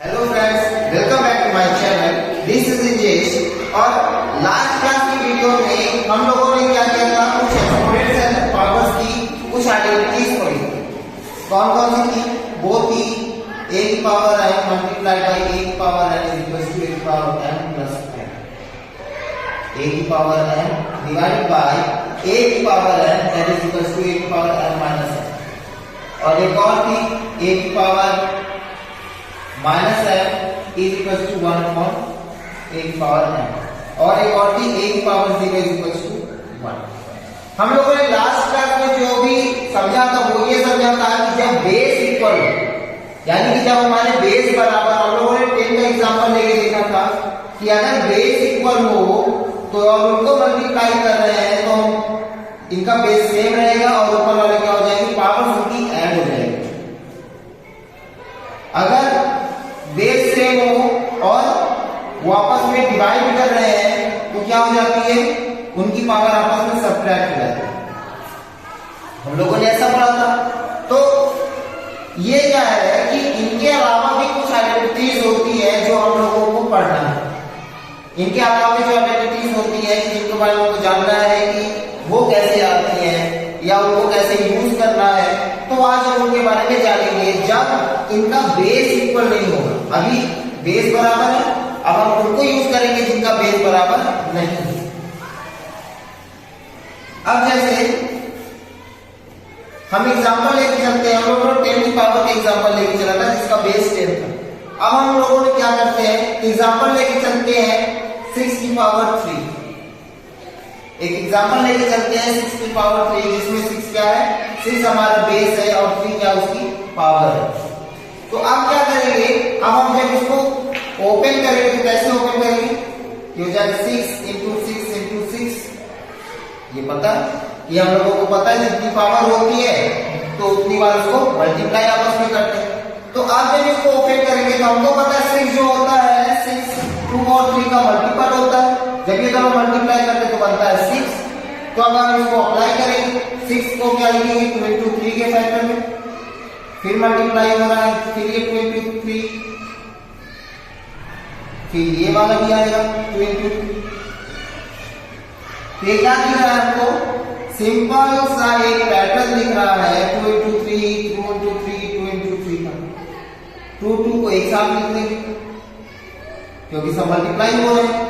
Hello friends, welcome back to my channel. This is Injesh. और last class की video में हम लोगों ने क्या किया था, कुछ एक्सपोनेंट्स एंड पावर्स की कुछ आइडेंटिटीज पढ़ी। कौन कौन सी थी? वो थी a की power n multiplied by a की power n is equal to a की power n plus n। a की power n divided by a की power n that is equal to a की पावर n माइनस n। और एक और थी a की power minus m is equal to 1 upon a की पावर n। और एक और थी a की पावर 0 इज इक्वल टू 1। हम लोगों ने लास्ट क्लास में जो भी समझा था वो ये समझा था कि जब बेस इक्वल हो, यानी कि जब हमारे बेस बराबर, हम लोगों ने 10 का एग्जांपल लेके देखा था कि अगर बेस इक्वल हो तो हम उनको मल्टीप्लाई कर रहे हैं तो इनका बेस सेम रहेगा और ऊपर वाले क्या हो जाएगी, पावर उनकी ऐड हो जाएगी। अगर बेस सेम हो और वो आपस में डिवाइड कर रहे हैं तो क्या हो जाती है, उनकी पावर आपस में सब्ट्रैक्ट हो जाती है। हम लोगों ने ऐसा पढ़ा था। तो ये क्या है कि इनके अलावा भी कुछ आइडेंटिटीज होती है जो हम लोगों को पढ़ना है। इनके अलावा जो आइडेंटिटीज होती है जिनके बारे में हमको जानना है कि वो कैसे आती है या उनको कैसे यूज करना है, तो आज हम उनके बारे में जानेंगे जब इनका बेस इक्वल नहीं होगा। अभी बेस बराबर है, अब हम उनको यूज करेंगे जिनका बेस बराबर नहीं है। अब जैसे हम एग्जांपल लेके चलते हैं, हम लोगों ने 10 की पावर का एग्जांपल लेके चला था जिसका बेस 10 था। अब हम लोगों ने क्या करते हैं, एग्जांपल लेके चलते हैं 6 की पावर 3। एक एग्जांपल लेके चलते हैं 6 की पावर 3 जिसमें 6 क्या है, 6 हमारा बेस है और 3 क्या उसकी पावर है। तो अब क्या करेंगे, अब हम जब इसको ओपन करेंगे तो कैसे ओपन करेंगे, ये हो जाएगा 6 इंटू 6 इंटू 6। ये पता कि हम लोगों को पता है जितनी पावर होती है तो उतनी बार उसको मल्टीप्लाई आपस में करते हैं। तो अब जब इसको ओपन करेंगे तो हमको पता है 6 जो होता है 6 2 और 3 का मल्टीपल होता है। जब ये दोनों मल्टीप्लाई करते तो बनता है 6। तो अब हम इसको अप्लाई करेंगे, 6 को क्या लिखेंगे 2 इंटू 3 के फैक्टर में, फिर मल्टीप्लाई हो रहा है, फिर ये 2 इंटू 3, फिर ये वाला भी आएगा 2 इंटू 3। ये क्या दिख रहा है हमको, सिंपल सा एक पैटर्न दिख रहा है 2 इंटू 3 2 इंटू 3 2 इंटू 3 का। 2 2 को एक साथ लिख देंगे क्योंकि सब मल्टीप्लाई हो रहे हैं।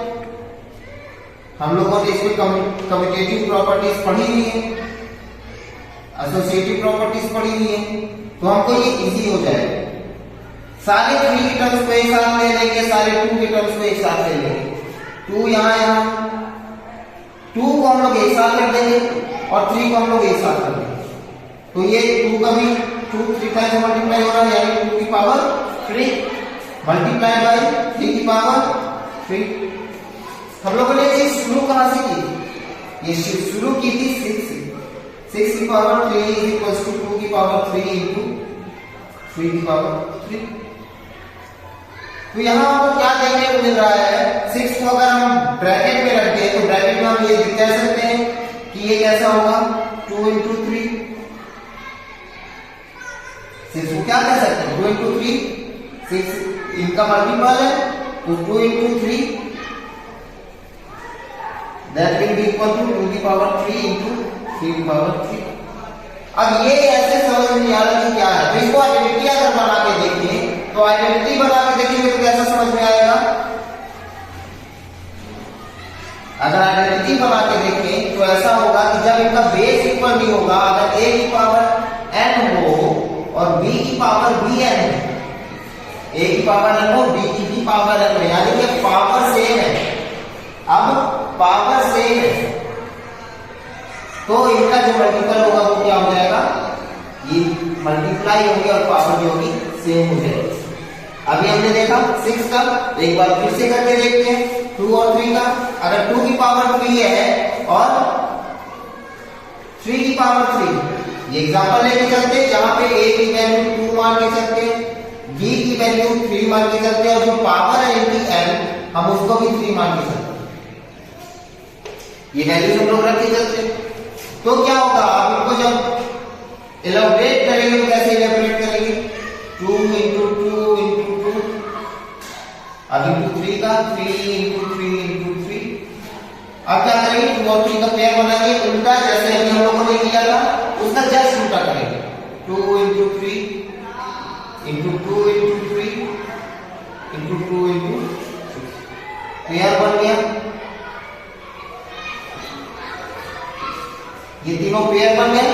हम लोगों ने इसमें कम्यूटेटिव प्रॉपर्टीज पढ़ी हुई है, एसोसिएटिव प्रॉपर्टीज पढ़ी हुई है, तो हमको ये इजी हो जाएगा। सारे 3 के टर्म्स को एक साथ ले लेंगे, सारे 2 के टर्म्स को एक साथ ले लेंगे। 2 यहाँ 2 को हम लोग एक साथ कर देंगे और 3 को हम लोग एक साथ कर देंगे। तो ये 2 का भी 2 3 टाइम्स मल्टीप्लाई हो रहा है, यानी 2 की पावर 3 मल्टीप्लाई बाय 3 की पावर 3। हम लोगों ने ये शुरू कहां से की, ये शुरू की थी 6 से। 6 की पावर 3 इज इक्वल टू 2 की पावर 3 इंटू 3 की पावर 3। तो यहाँ हमको क्या देखने को मिल रहा है, 6 को अगर हम ब्रैकेट में रखते हैं तो ब्रैकेट में हम ये कह सकते हैं कि ये कैसा होगा 2 इंटू 3। 6 को क्या कह सकते हैं 2 इंटू 3, 6 इनका मल्टीपल है तो 2 into 3 that will be equal to 2 की पावर 3 इंटू 3 की पावर 3। अब ये ऐसे समझ में नहीं आ रहा कि क्या है, तो इसको आइडेंटिटी अगर बना के देखें तो आइडेंटिटी बना के देखेंगे तो कैसा समझ में आएगा। अगर आइडेंटिटी बना के देखें तो ऐसा होगा कि जब इनका बेस इक्वल नहीं होगा, अगर a की पावर n हो और b की पावर bn है, a की पावर n हो b की भी पावर n है, यानी कि पावर सेम है। अब पावर सेम है तो इनका जो मल्टीपल होगा वो क्या हो जाएगा, ये मल्टीप्लाई होगी और पावर जो होगी सेम हो जाएगी। अभी हमने देखा 6 का, एक बार फिर से करके देखते हैं 2 और 3 का। अगर 2 की पावर 3 है और 3 की पावर 3, ये एग्जांपल लेके चलते हैं जहां पे a की वैल्यू 2 मान के चलते हैं, b की वैल्यू 3 मान के चलते हैं और जो पावर है इनकी n हम उसको भी 3 मान के चलते हैं। ये वैल्यूज हम लोग रख के चलते हैं तो क्या होगा, आप इनको जब इलेबोरेट करेंगे तो कैसे इलेबोरेट करेंगे, 2 इंटू 2 इंटू 2 अब इंटू 3 का 3 इंटू 3 इंटू 3। अब क्या करेंगे 2 और 3 का पेयर बनाएंगे, उल्टा जैसे अभी हम लोगों ने किया था उसका जस्ट उल्टा करेंगे। 2 into 3 into 2 into 3 into 2 into 6, pair बन गया। ये तीनों पेयर बन गए।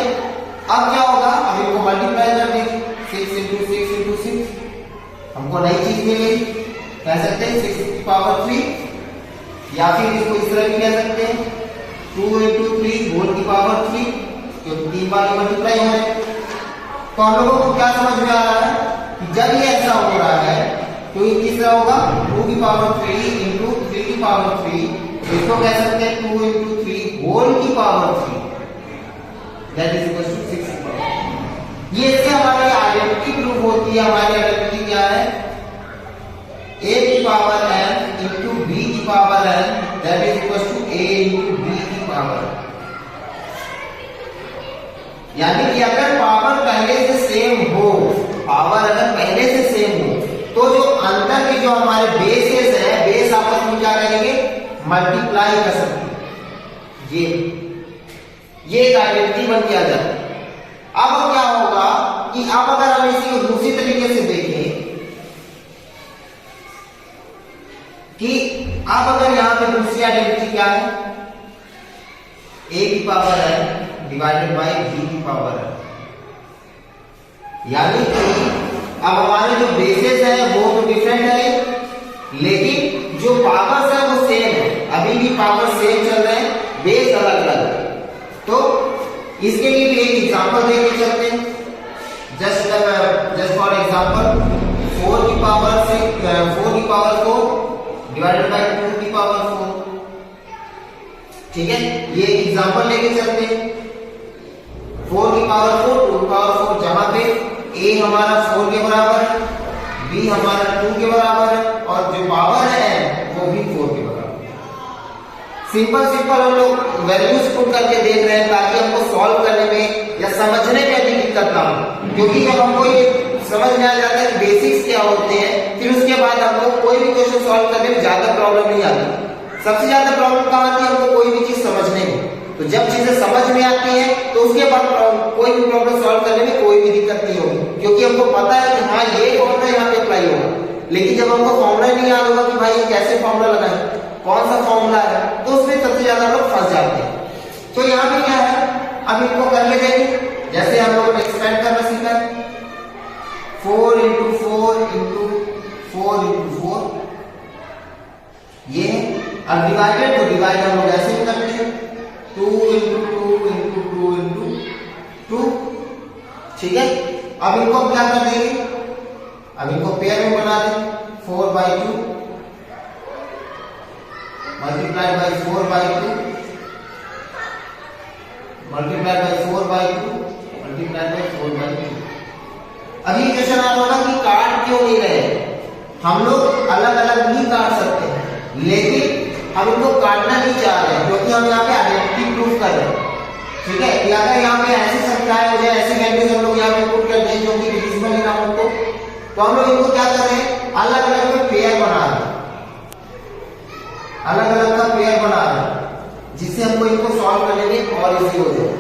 अब क्या होगा, अब इनको मल्टीप्लाई कर देंगे 6 इंटू 6 इंटू 6, हमको नई चीज मिलेगी। कह सकते हैं 6 की पावर 3, या फिर इसको इस तरह भी कह सकते हैं 2 इंटू 3 होल की पावर 3, क्योंकि 3 बार मल्टीप्लाई हो रहे हैं। तो हम लोगों को क्या समझ में आ रहा है कि जब ये ऐसा हो रहा है तो ये किस तरह होगा 2 की पावर 3 इंटू 3 की पावर 3, इसको कह सकते हैं 2 इंटू 3 होल की power 3, that is equal to 6 की पावर। ये इससे हमारी आइडेंटिटी प्रूफ होती है। हमारी आइडेंटिटी क्या है, a की पावर n इंटू b की power n, that is equal to a into b की पावर। यानी कि अगर पावर पहले से सेम हो, पावर अगर पहले से सेम हो, तो जो अंदर के जो हमारे बेसेस है, बेस आपस में क्या करेंगे, मल्टीप्लाई कर सकते हैं। ये एक आइडेंटिटी बन के आ जाता है। अब क्या होगा कि अब अगर हम इसी को दूसरी तरीके से देखें कि अब अगर यहां पे दूसरी आइडेंटिटी क्या है, a की power n divided bye b की पावर n, यानी कि अब हमारे जो बेसिस है वो तो डिफरेंट है, लेकिन जो पावर्स है वो सेम है। अभी भी पावर सेम चल रहे हैं, बेस अलग अलग है। तो इसके लिए भी एक एग्जांपल देके चलते हैं। जस्ट फॉर एग्जांपल 4 की पावर 4 डिवाइडेड बाय 2 की पावर 4, ठीक है। ये एग्जांपल लेके चलते हैं। 4 की पावर 4 2 की पावर 4, जहां पे a हमारा 4 के बराबर है, b हमारा 2 के बराबर है, और जो पावर है वो भी 4 के बराबर है। सिंपल हम लोग वैल्यूज पुट करके देख रहे हैं ताकि हमको सॉल्व करने में या समझने में अधिक दिक्कत ना हो, क्योंकि जब हमको ये समझ में आ जाता है कि बेसिक्स क्या होते हैं, फिर उसके बाद हमको कोई भी क्वेश्चन सॉल्व करने में ज्यादा प्रॉब्लम नहीं आती। सबसे ज्यादा प्रॉब्लम कहाँ आती है, हमको कोई भी चीज समझने में। तो जब चीजें समझ में आती है तो उसके बाद कोई भी प्रॉब्लम सॉल्व करने में कोई भी दिक्कत नहीं होगी, क्योंकि हमको पता है कि हाँ ये फॉर्मूला यहाँ पे अप्लाई होगा। लेकिन जब हमको फॉर्मूला नहीं याद होगा कि भाई ये कैसे फॉर्मूला लगाए, कौन सा फॉर्मूला है, तो उसमें सबसे ज्यादा लोग फंस जाते हैं। तो यहाँ पे क्या है, अब इनको कर ले देंगे जैसे हम लोगों ने एक्सपेंड करना सीखा है। 4 इंटू 4 इंटू 4 इंटू 4, ये अब डिवाइडेड तो डिवाइड हम लोग ऐसे भी करते हैं 2 इंटू 2 इंटू 2 इंटू 2, ठीक है। अब इनको क्या कर देंगे, अब इनको पेयर में बना दें 4/2 multiplied by 4/2 multiplied by 4/2 multiplied by 4/2। अभी क्वेश्चन आ रहा कि काट क्यों नहीं रहे, हम लोग अलग अलग नहीं काट सकते, लेकिन हम इनको काटना नहीं चाह रहे हैं क्योंकि हम यहाँ पे आइडेंटिटी प्रूफ कर रहे हैं, ठीक है। कि अगर यहाँ पे ऐसी संख्याएं हो जाए, ऐसी वैल्यूज हम लोग यहाँ पे पुट कर दें जो कि डिविजिबल है ना हो, तो हम लोग इनको क्या कर रहे हैं, अलग अलग में पेयर बना रहे हैं, अलग अलग का पेयर बना रहे हैं, जिससे हमको इनको सॉल्व करने में और इजी हो जाए,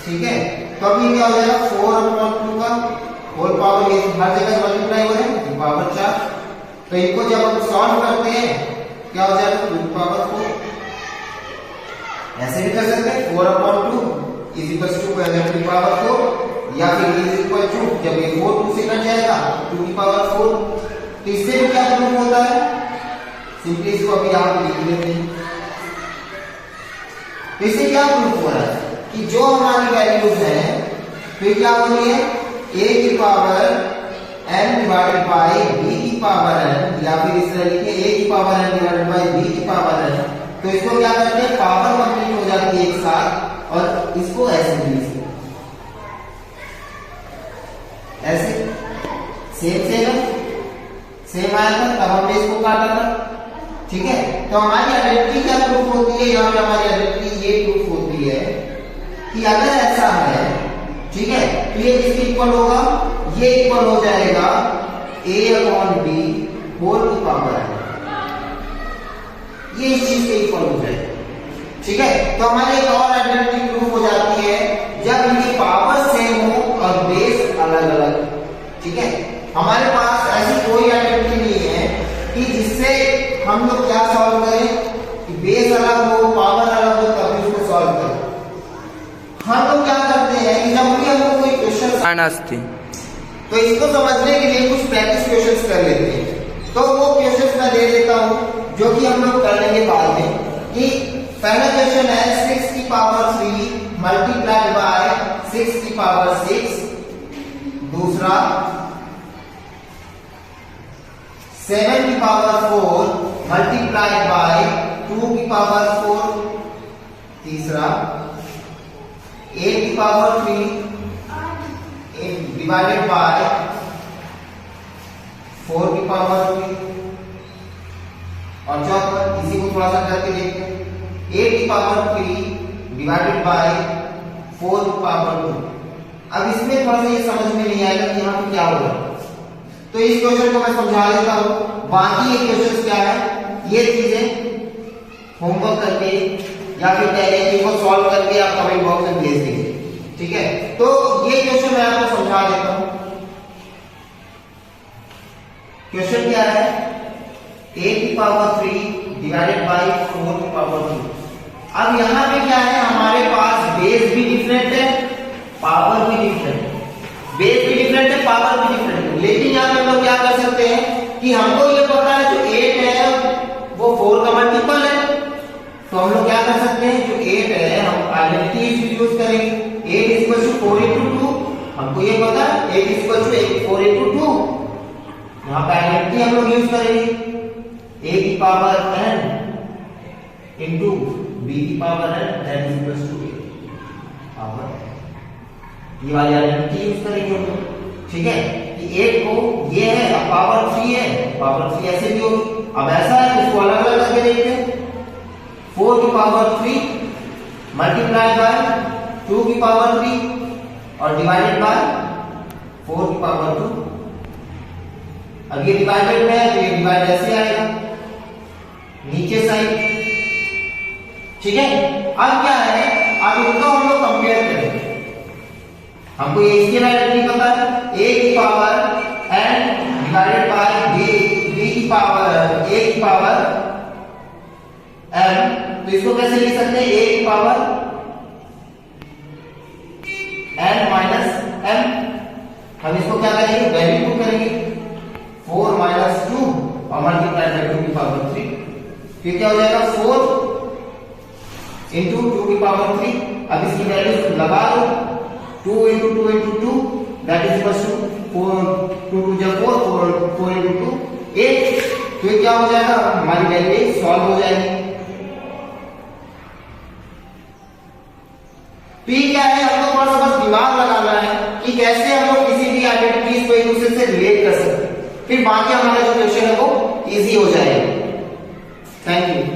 ठीक है। तो अभी क्या हो जाएगा 4/2 का होल पावर, ये हर जगह मल्टीप्लाई हो रहे हैं, पावर 4। तो इनको जब हम सॉल्व करते हैं क्या हो जाएगा 2/4, ऐसे भी कर सकते हैं 4/2 इज इक्वल टू पावर 4, या फिर इज इक्वल टू जब ये 4 2 से कट जाएगा 2/4। तो इससे भी क्या प्रूफ होता है, सिंपली इसको अभी आप लिख लेते हैं। तो इससे क्या प्रूफ हो रहा है कि जो हमारी वैल्यूज है फिर क्या हो रही है, a की power n divided bye b की पावर n, या फिर इस तरह लिखिए a की power n divided bye b की पावर n। तो इसको क्या करते हैं, पावर कंप्लीट हो जाती है एक साथ, और इसको ऐसे भी लिखिए, ऐसे सेम आया था, तब हमने इसको काटा था, ठीक है। तो हमारी आइडेंटिटी क्या प्रूफ होती है, यहाँ पे हमारी आइडेंटिटी ये प्रूफ होती है कि अगर ऐसा है, ठीक है, तो ये किसके इक्वल होगा, ये इक्वल हो जाएगा a/b होल की पावर n। के इस चीज के इक्वल हो जाए। ठीक है, तो हमारी एक और आइडेंटिटी प्रूफ हो जाती है जब इनकी पावर सेम हो और बेस अलग अलग। ठीक है, हमारे पास ऐसी कोई आइडेंटिटी नहीं है कि जिससे हम लोग क्या सॉल्व करें कि बेस अलग हो पावर अलग हो तभी उसको सॉल्व करें। हम लोग क्या करते हैं कि जब भी हमको कोई क्वेश्चन तो इसको समझने के लिए कुछ प्रैक्टिस क्वेश्चंस कर लेते हैं। तो वो क्वेश्चंस मैं दे देता हूं जो कि हम लोग कर लेंगे बाद में। कि पहला क्वेश्चन है 6 की पावर 3 मल्टीप्लाइड बाय 6 की पावर 6। दूसरा 7 की पावर 4 मल्टीप्लाइड बाय 2 की पावर 4। तीसरा 8 की पावर 3 डिवाइडेड बाय 4 की पावर 3। और चौथा इसी को थोड़ा सा करके देखते हैं 8 की पावर 3 डिवाइडेड बाय 4 की पावर 2। अब इसमें थोड़ा सा ये समझ में नहीं आएगा कि यहाँ पे क्या होगा, तो इस क्वेश्चन को मैं समझा देता हूँ। बाकी ये क्वेश्चन क्या है, ये चीजें होमवर्क करके या फिर कह रहे हैं कि वो सॉल्व करके आप कमेंट बॉक्स में भेज देंगे। ठीक है, तो ये क्वेश्चन मैं आपको समझा देता हूं। क्वेश्चन क्या है 8 की पावर 3 डिवाइडेड बाय 4 की पावर 2। अब यहां पे क्या है, हमारे पास बेस भी डिफरेंट है पावर भी डिफरेंट है। बेस भी डिफरेंट है पावर भी डिफरेंट है, लेकिन यहां पे हम लोग क्या कर सकते हैं कि हमको ये पता है जो 8 है वो 4 का मल्टीपल है, तो हम लोग क्या कर सकते हैं जो 8 है हम आइडेंटिटी यूज करेंगे। 8 is equal to 4 into 2, हमको ये पता है 8 is equal to 4 into 2। यहाँ पे आइडेंटिटी हम लोग यूज करेंगे a की पावर n into b की power n that is equal to a power, ये वाली आइडेंटिटी यूज करेंगे हम लोग। ठीक है, कि 8 को ये है अब पावर 3 है, पावर 3 ऐसे भी होगी। अब ऐसा है इसको अलग अलग करके देखते हैं 4 की पावर 3 मल्टीप्लाई बाय 2 की पावर 3 और डिवाइडेड बाय 4 की पावर 2। अब ये डिवाइडेड में है तो ये डिवाइड ऐसे आएगा नीचे साइड। ठीक है, अब क्या है, अब इनको हम लोग कंपेयर करेंगे। हमको ये इसकी आइडेंटिटी पता है a की power n divided bye b की पावर a की पावर m। तो इसको कैसे लिख सकते हैं a की पावर n माइनस m। हम इसको क्या करेंगे वैल्यू पुट करेंगे 4 माइनस 2 और मल्टीप्लाई बाय 2 की पावर 3। फिर क्या हो जाएगा 4 इंटू 2 की पावर 3। अब इसकी वैल्यू लगा दो 2 into 2 into 2 that is equal to 4 2 2 जब 4 इंटू 2 8। तो क्या हो जाएगा हमारी वैल्यू सॉल्व हो जाएगी। तो ये क्या है, हमको थोड़ा सा बस दिमाग लगाना है कि कैसे हम लोग किसी भी आइडेंटिटीज को एक दूसरे से रिलेट कर सकते हैं, फिर बाकी हमारा जो क्वेश्चन है वो इजी हो जाएगा। Thank you.